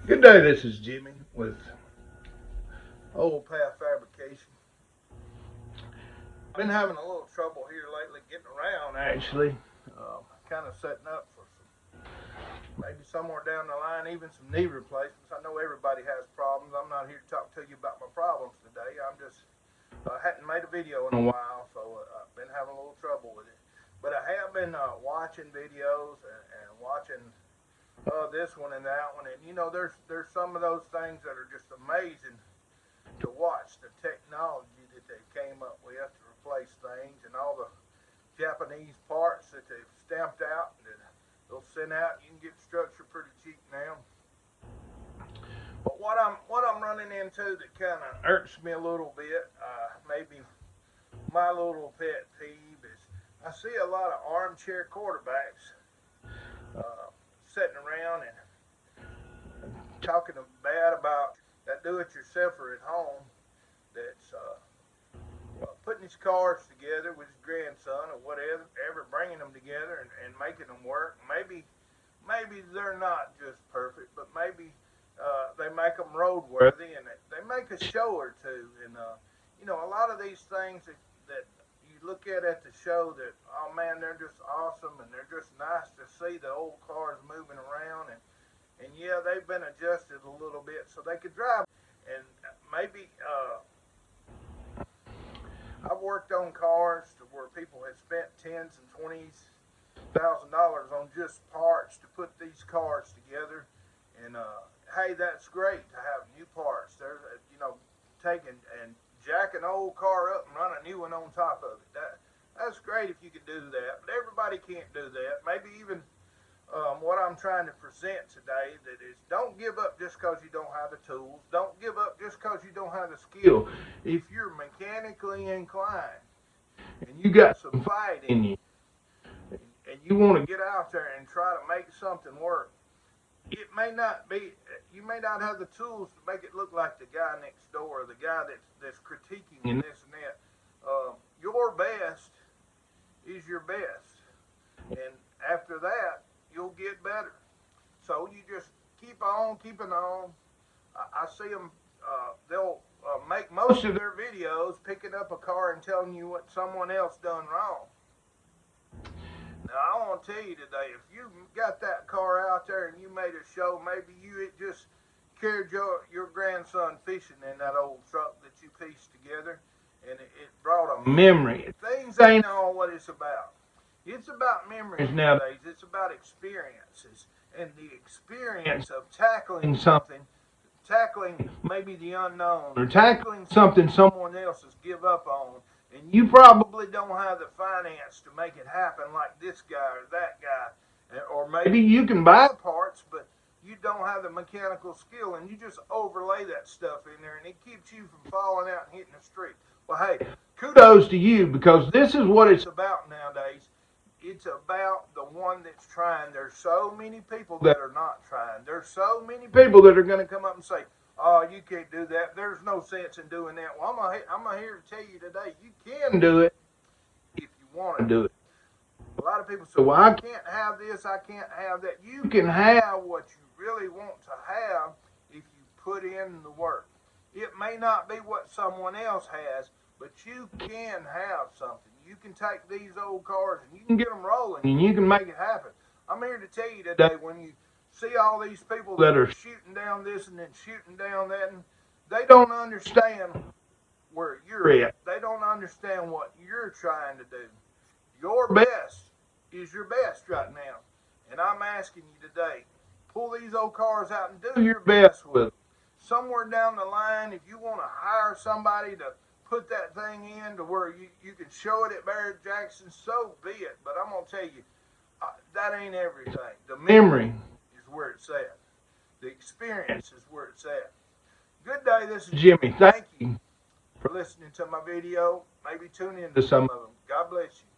Good day, this is Jimmy with Old Path Fabrication. Been having a little trouble here lately getting around actually. Kind of setting up for maybe somewhere down the line, even some knee replacements. I know everybody has problems. I'm not here to talk to you about my problems today. I'm just hadn't made a video in a while, so I've been having a little trouble with it. But I have been watching videos and watching this one and that one, and there's some of those things that are just amazing to watch the technology that they came up with to replace things and all the Japanese parts that they've stamped out and that they'll send out. You can get structure pretty cheap now. But what I'm running into that kind of irks me a little bit, maybe my little pet peeve is I see a lot of armchair quarterbacks sitting around and talking bad about that do-it-yourselfer at home that's putting his cars together with his grandson or whatever, bringing them together and making them work. Maybe they're not just perfect, but maybe they make them roadworthy and they make a show or two. And a lot of these things that you look at the show that, oh man, they're just awesome and they're just nice to see the old cars moving around and yeah, they've been adjusted a little bit so they could drive. And maybe I've worked on cars to where people had spent tens and $20,000 on just parts to put these cars together. And hey, that's great to have new parts. There's taking and jack an old car up and run a new one on top of it. That's great if you could do that, but everybody can't do that. Maybe even what I'm trying to present today that is don't give up just because you don't have the tools. Don't give up just because you don't have the skill. If you're mechanically inclined and you got some fight in you and you want to get out there and try to make something work, it may not be, you may not have the tools to make it look like the guy next door or the guy that's critiquing and this and that. Your best is your best. And after that, you'll get better. So you just keep on keeping on. I see them, they'll make most of their videos picking up a car and telling you what someone else done wrong. Now, I want to tell you today, if you got that car out there and you made a show, maybe you just carried your grandson fishing in that old truck that you pieced together, and it brought a memory. Things ain't all what it's about. It's about memories nowadays. It's about experiences and the experience of tackling something, tackling maybe the unknown, or tackling something someone else has give up on, and you probably don't have the finance to make it happen like this guy or that guy, or maybe you can buy parts, but you don't have the mechanical skill, and you just overlay that stuff in there, and it keeps you from falling out and hitting the street. Well, hey, kudos to you because this is what it's about nowadays. It's about the one that's trying. There's so many people that are not trying. There's so many people that are going to come up and say, "Oh, you can't do that. There's no sense in doing that." Well, I'm here to tell you today, you can do it if you want to do it. A lot of people say, "Well, I can't have this. I can't have that." You can have what you really want to have if you put in the work. It may not be what someone else has, but you can have something. You can take these old cars and you can get them rolling and you can make it happen. I'm here to tell you today, when you see all these people that are shooting down this and then shooting down that, and they don't understand where you're at. They don't understand what you're trying to do. Your best is your best right now. And I'm asking you today, pull these old cars out and do your best with them. Somewhere down the line, if you want to hire somebody to put that thing in to where you can show it at Barrett Jackson, so be it. But I'm going to tell you, that ain't everything. The memory is where it's at. The experience is where it's at. Good day, this is Jimmy. Thank you for listening to my video. Maybe tune in to some of them. God bless you.